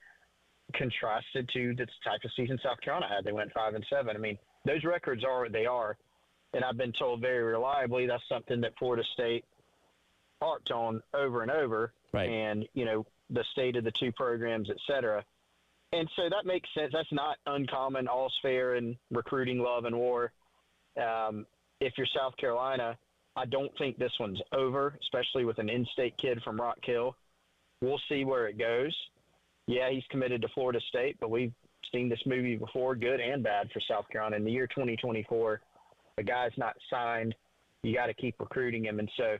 contrasted to the type of season South Carolina had. They went 5-7. I mean, those records are what they are, and I've been told very reliably that's something that Florida State harped on over and over. Right. And the state of the two programs, et cetera. And so that makes sense. That's not uncommon. All's fair in recruiting, love, and war. If you're South Carolina, I don't think this one's over, especially with an in-state kid from Rock Hill. We'll see where it goes. Yeah, he's committed to Florida State, but we've seen this movie before, good and bad for South Carolina. In the year 2024, the guy's not signed. You got to keep recruiting him. And so,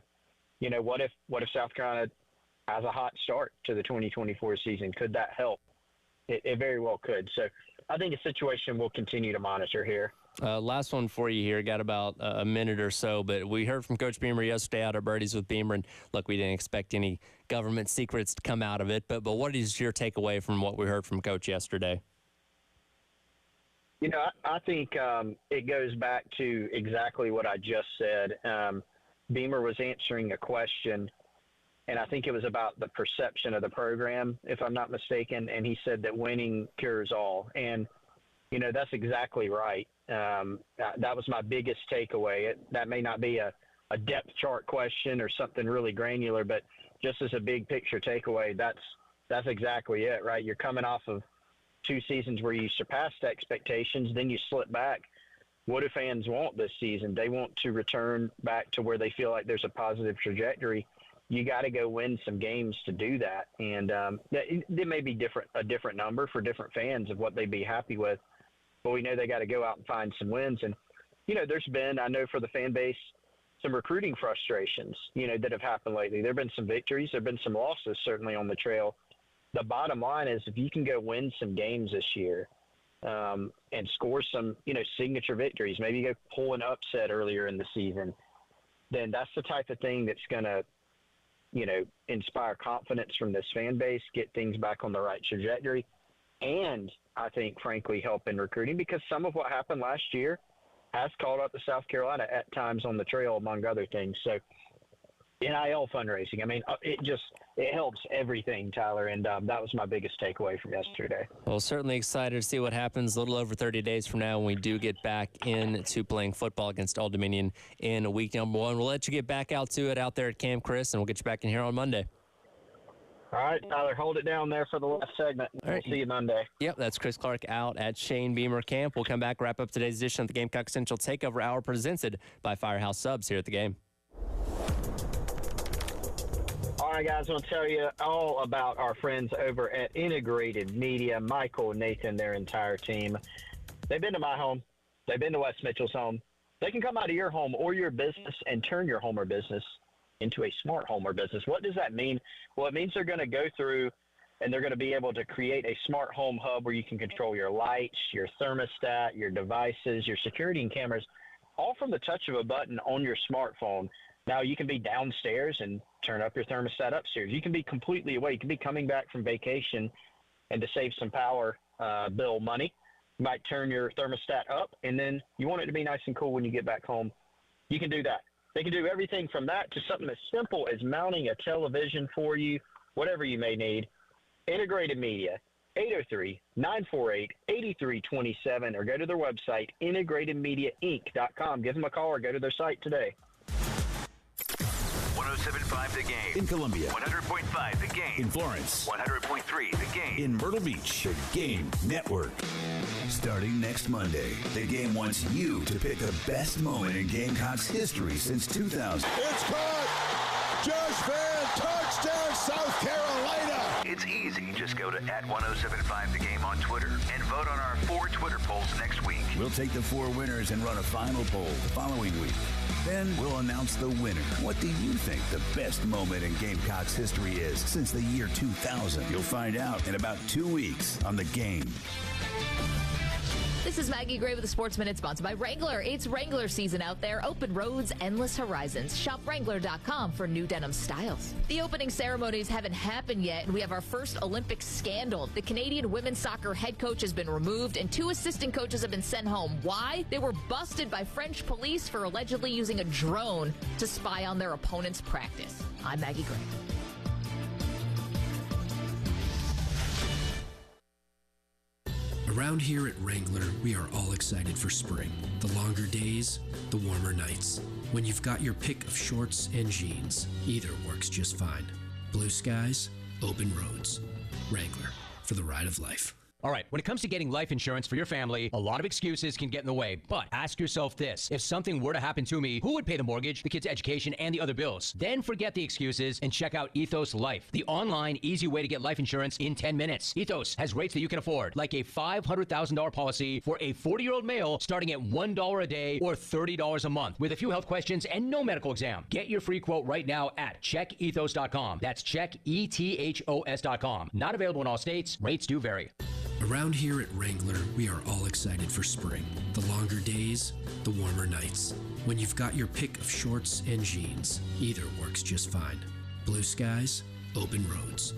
what if South Carolina has a hot start to the 2024 season? Could that help? It very well could. So I think a situation we'll continue to monitor here. Last one for you here. Got about a minute or so, but we heard from Coach Beamer yesterday out at Birdies with Beamer, and look, we didn't expect any government secrets to come out of it, but what is your takeaway from what we heard from Coach yesterday? I think it goes back to exactly what I just said. Beamer was answering a question, and I think it was about the perception of the program, if I'm not mistaken, and he said that winning cures all. And, that's exactly right. That was my biggest takeaway. That may not be a depth chart question or something really granular, but just as a big picture takeaway, that's exactly it, right? You're coming off of 2 seasons where you surpassed expectations, then you slip back. What do fans want this season? They want to return back to where they feel like there's a positive trajectory. You got to go win some games to do that. And there may be a different number for different fans of what they'd be happy with, but we know they got to go out and find some wins. And, there's been, I know for the fan base, some recruiting frustrations, that have happened lately. There have been some victories. There have been some losses certainly on the trail. The bottom line is if you can go win some games this year and score some, signature victories, maybe go pull an upset earlier in the season, then that's the type of thing that's going to, inspire confidence from this fan base, get things back on the right trajectory, and I think, frankly, help in recruiting, because some of what happened last year has called up to South Carolina at times on the trail, among other things. So NIL fundraising, I mean, it helps everything, Tyler, and that was my biggest takeaway from yesterday. Well, certainly excited to see what happens a little over 30 days from now when we do get back into playing football against Old Dominion in week number 1. We'll let you get back out to it out there at Camp Chris, and we'll get you back in here on Monday. All right, Tyler, hold it down there for the last segment. All right. We'll see you Monday. Yep, that's Chris Clark out at Shane Beamer Camp. We'll come back, wrap up today's edition of the Gamecock Central Takeover Hour presented by Firehouse Subs here at the game. All right, right, guys, I want to tell you all about our friends over at Integrated Media, Michael, Nathan, their entire team. They've been to my home. They've been to Wes Mitchell's home. They can come out of your home or your business and turn your home or business into a smart home or business. What does that mean? Well, it means they're going to go through and they're going to be able to create a smart home hub where you can control your lights, your thermostat, your devices, your security and cameras, all from the touch of a button on your smartphone. Now, you can be downstairs and turn up your thermostat upstairs. You can be completely away. You can be coming back from vacation, and to save some power bill money, you might turn your thermostat up, and then you want it to be nice and cool when you get back home. You can do that. They can do everything from that to something as simple as mounting a television for you, whatever you may need. Integrated Media, 803-948-8327, or go to their website, integratedmediainc.com. Give them a call or go to their site today. 107.5 The Game. In Columbia. 100.5 The Game. In Florence. 100.3 The Game. In Myrtle Beach. The Game Network. Starting next Monday, The Game wants you to pick the best moment in Gamecock's history since 2000. It's caught! Josh Van, touchdown, South Carolina! It's easy. Just go to @1075 The Game on Twitter and vote on our 4 Twitter polls next week. We'll take the 4 winners and run a final poll the following week. Then we'll announce the winner. What do you think the best moment in Gamecock's history is since the year 2000? You'll find out in about 2 weeks on The Game. This is Maggie Gray with the Sports Minute, sponsored by Wrangler. It's Wrangler season out there. Open roads, endless horizons. Shop Wrangler.com for new denim styles. The opening ceremonies haven't happened yet, and we have our first Olympic scandal. The Canadian women's soccer head coach has been removed, and 2 assistant coaches have been sent home. Why? They were busted by French police for allegedly using a drone to spy on their opponent's practice. I'm Maggie Gray. Around here at Wrangler, we are all excited for spring. The longer days, the warmer nights. When you've got your pick of shorts and jeans, either works just fine. Blue skies, open roads. Wrangler, for the ride of life. All right, when it comes to getting life insurance for your family, a lot of excuses can get in the way. But ask yourself this: if something were to happen to me, who would pay the mortgage, the kids' education, and the other bills? Then forget the excuses and check out Ethos Life, the online, easy way to get life insurance in 10 minutes. Ethos has rates that you can afford, like a $500,000 policy for a 40-year-old male starting at $1 a day or $30 a month, with a few health questions and no medical exam. Get your free quote right now at checkethos.com. That's checkethos.com. Not available in all states. Rates do vary. Around here at Wrangler, we are all excited for spring. The longer days, the warmer nights. When you've got your pick of shorts and jeans, either works just fine. Blue skies, open roads.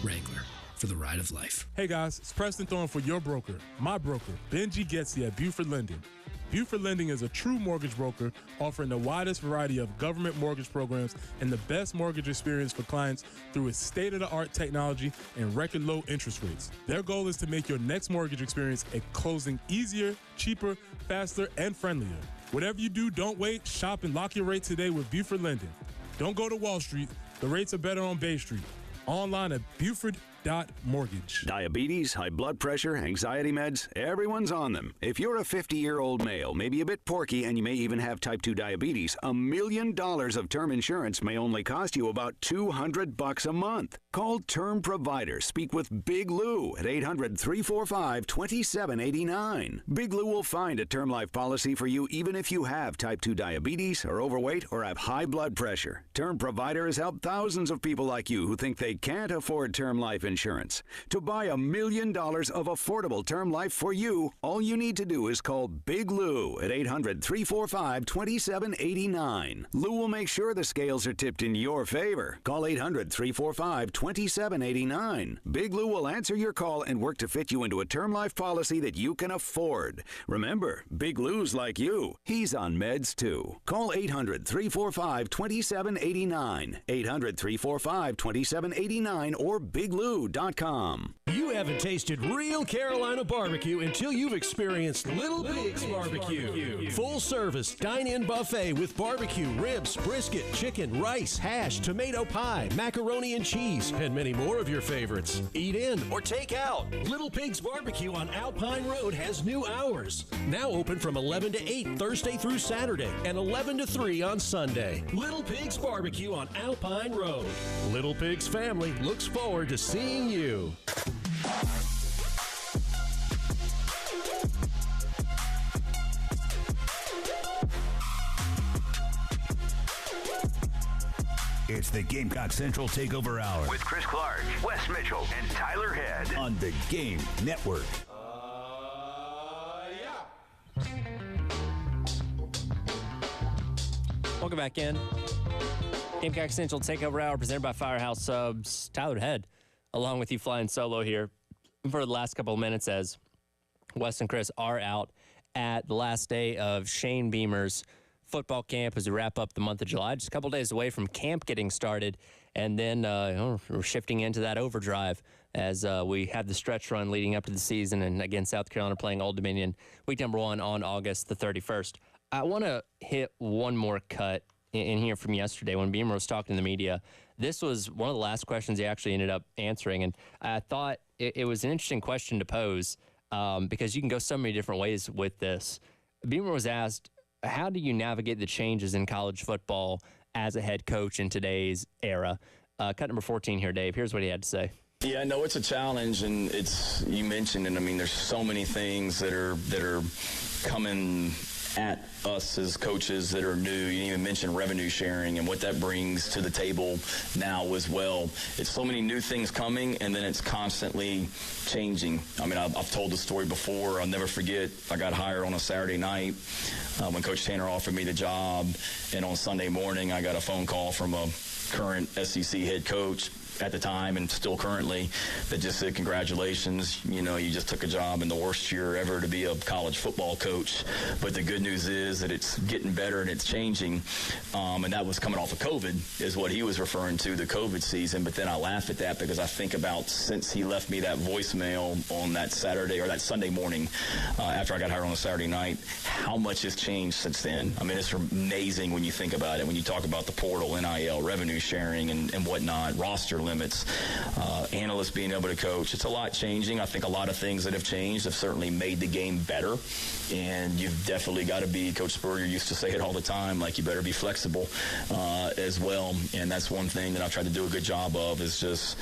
Wrangler, for the ride of life. Hey guys, it's Preston Thorne for your broker, my broker, Benji Getzi at Buford Lending. Buford Lending is a true mortgage broker offering the widest variety of government mortgage programs and the best mortgage experience for clients through its state-of-the-art technology and record low interest rates. Their goal is to make your next mortgage experience at closing easier, cheaper, faster, and friendlier. Whatever you do, don't wait. Shop and lock your rate today with Buford Lending. Don't go to Wall Street. The rates are better on Bay Street. Online at Buford.mortgage. Diabetes, high blood pressure, anxiety meds, everyone's on them. If you're a 50-year-old male, maybe a bit porky, and you may even have type 2 diabetes, $1 million of term insurance may only cost you about $200 a month. Call Term Provider. Speak with Big Lou at 800-345-2789. Big Lou will find a term life policy for you even if you have type 2 diabetes, are overweight, or have high blood pressure. Term Provider has helped thousands of people like you who think they can't afford term life insurance. To buy $1 million of affordable term life for you, all you need to do is call Big Lou at 800-345-2789. Lou will make sure the scales are tipped in your favor. Call 800-345-2789. Big Lou will answer your call and work to fit you into a term life policy that you can afford. Remember, Big Lou's like you. He's on meds too. Call 800-345-2789. 800-345-2789. $1.89 or biglou.com. You haven't tasted real Carolina barbecue until you've experienced Little Pig's Barbecue. Full service dine-in buffet with barbecue, ribs, brisket, chicken, rice, hash, tomato pie, macaroni and cheese, and many more of your favorites. Eat in or take out. Little Pig's Barbecue on Alpine Road has new hours. Now open from 11 to 8 Thursday through Saturday and 11 to 3 on Sunday. Little Pig's Barbecue on Alpine Road. Little Pig's family looks forward to seeing you. It's the Gamecock Central Takeover Hour with Chris Clark, Wes Mitchell, and Tyler Head on the Game Network. Welcome back in. Gamecock Central Takeover Hour presented by Firehouse Subs. Tyler Head, along with you flying solo here for the last couple of minutes as Wes and Chris are out at the last day of Shane Beamer's football camp as we wrap up the month of July. Just a couple days away from camp getting started, and then we're shifting into that overdrive as we have the stretch run leading up to the season, and again, South Carolina playing Old Dominion week number 1 on August the 31st. I want to hit one more cut in here from yesterday when Beamer was talking to the media. This was one of the last questions he actually ended up answering, and I thought it was an interesting question to pose because you can go so many different ways with this. Beamer was asked, how do you navigate the changes in college football as a head coach in today's era? Cut number 14 here, Dave. Here's what he had to say. Yeah, no, it's a challenge, and you mentioned it. I mean, there's so many things that are coming at us as coaches that are new. You even mentioned revenue sharing and what that brings to the table now as well. It's so many new things coming, and then it's constantly changing. I mean, I've told the story before. I'll never forget, I got hired on a Saturday night when Coach Tanner offered me the job, and on Sunday morning I got a phone call from a current SEC head coach at the time and still currently that just said, congratulations, you just took a job in the worst year ever to be a college football coach. But the good news is that it's getting better and it's changing. And that was coming off of COVID is what he was referring to, the COVID season. But then I laugh at that because I think about since he left me that voicemail on that Saturday or that Sunday morning after I got hired on a Saturday night, how much has changed since then. I mean, it's amazing when you think about it, when you talk about the portal, NIL, revenue sharing and whatnot, roster limits, analysts being able to coach. It's a lot changing. I think a lot of things that have changed have certainly made the game better, and you've definitely got to be, Coach Spurrier used to say it all the time, like you better be flexible as well, and that's one thing that I've tried to do a good job of is just,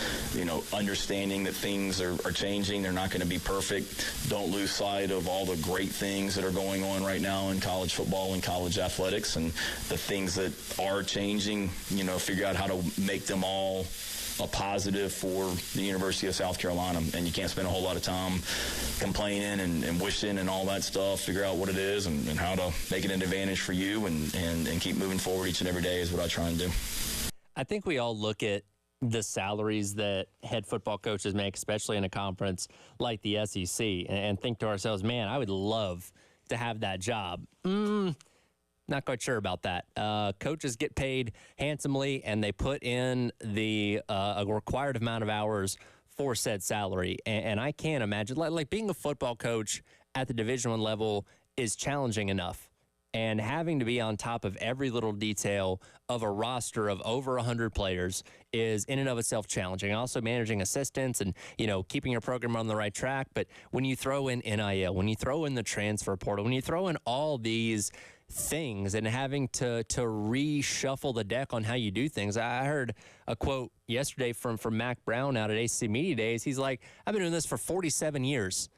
understanding that things are changing. They're not going to be perfect. Don't lose sight of all the great things that are going on right now in college football and college athletics, and the things that are changing, figure out how to make them all a positive for the University of South Carolina. And you can't spend a whole lot of time complaining and wishing and all that stuff. Figure out what it is and how to make it an advantage for you and keep moving forward each and every day is what I try and do. I think we all look at the salaries that head football coaches make, especially in a conference like the SEC, and think to ourselves, man, I would love to have that job. Not quite sure about that. Coaches get paid handsomely, and they put in the a required amount of hours for said salary. And I can't imagine, like being a football coach at the Division I level is challenging enough. And having to be on top of every little detail of a roster of over 100 players is in and of itself challenging. Also managing assistants and, keeping your program on the right track. But when you throw in NIL, when you throw in the transfer portal, when you throw in all these things and having to reshuffle the deck on how you do things. I heard a quote yesterday from Mac Brown out at ACC Media Days. He's like, I've been doing this for 47 years.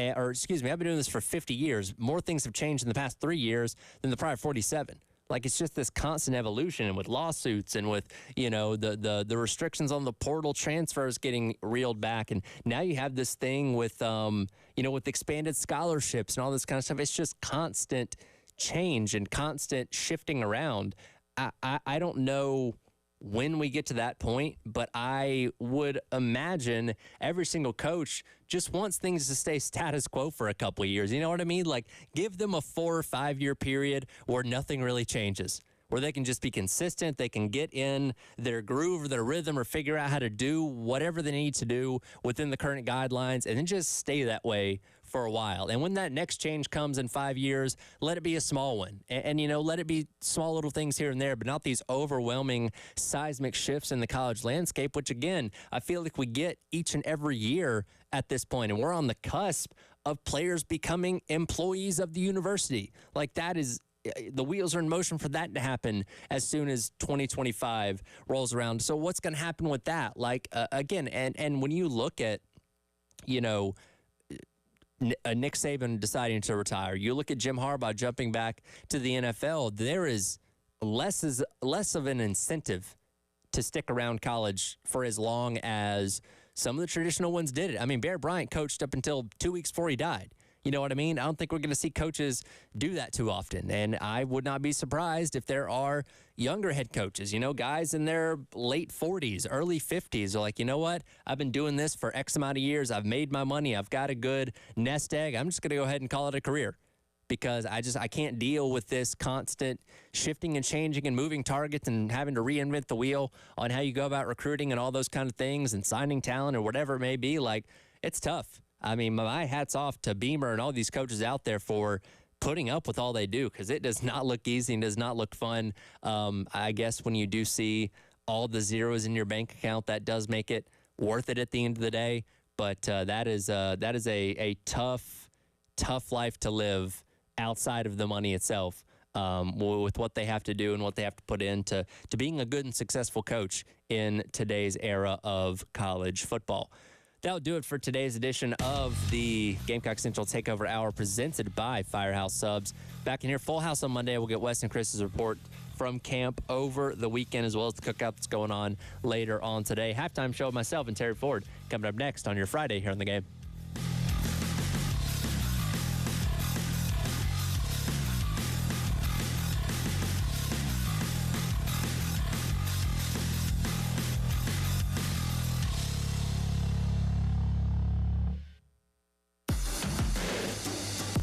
I've been doing this for 50 years. More things have changed in the past 3 years than the prior 47. Like, it's just this constant evolution, and with lawsuits and with, the restrictions on the portal transfers getting reeled back. And now you have this thing with, with expanded scholarships and all this kind of stuff. It's just constant change and constant shifting around. I don't know when we get to that point, but I would imagine every single coach just wants things to stay status quo for a couple of years. You know what I mean? Like, give them a 4 or 5 year period where nothing really changes, where they can just be consistent. They can get in their groove or their rhythm or figure out how to do whatever they need to do within the current guidelines and then just stay that way for a while. And when that next change comes in 5 years, let it be a small one. And let it be small little things here and there, but not these overwhelming seismic shifts in the college landscape, which, again, I feel like we get each and every year at this point. And we're on the cusp of players becoming employees of the university. Like, that is, the wheels are in motion for that to happen as soon as 2025 rolls around. So what's going to happen with that? Like, again, and when you look at, Nick Saban deciding to retire, you look at Jim Harbaugh jumping back to the NFL, there is less of an incentive to stick around college for as long as some of the traditional ones did it. I mean, Bear Bryant coached up until 2 weeks before he died. You know what I mean? I don't think we're going to see coaches do that too often. And I would not be surprised if there are younger head coaches, guys in their late 40s, early 50s are like, you know what? I've been doing this for X amount of years. I've made my money. I've got a good nest egg. I'm just going to go ahead and call it a career because I can't deal with this constant shifting and changing and moving targets and having to reinvent the wheel on how you go about recruiting and all those kind of things and signing talent or whatever it may be. Like, it's tough. I mean, my hat's off to Beamer and all these coaches out there for putting up with all they do because it does not look easy and does not look fun. I guess when you do see all the zeros in your bank account, that does make it worth it at the end of the day. But that is a tough life to live outside of the money itself with what they have to do and what they have to put into being a good and successful coach in today's era of college football. That'll do it for today's edition of the Gamecock Central Takeover Hour presented by Firehouse Subs. Back in here, full house on Monday. We'll get Wes and Chris's report from camp over the weekend as well as the cookout that's going on later on today. Halftime show with myself and Terry Ford coming up next on your Friday here on The Game.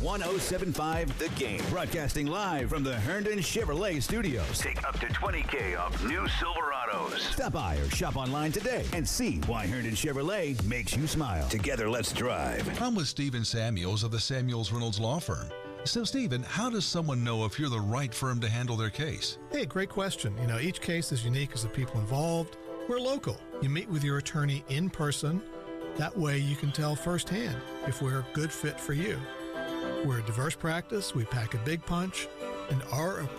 .1075 The Game. Broadcasting live from the Herndon Chevrolet Studios. Take up to $20,000 off new Silverados. Stop by or shop online today and see why Herndon Chevrolet makes you smile. Together, let's drive. I'm with Stephen Samuels of the Samuels Reynolds Law Firm. So, Stephen, how does someone know if you're the right firm to handle their case? Hey, great question. Each case is unique as the people involved. We're local. You meet with your attorney in person. That way you can tell firsthand if we're a good fit for you. We're a diverse practice, we pack a big punch, and our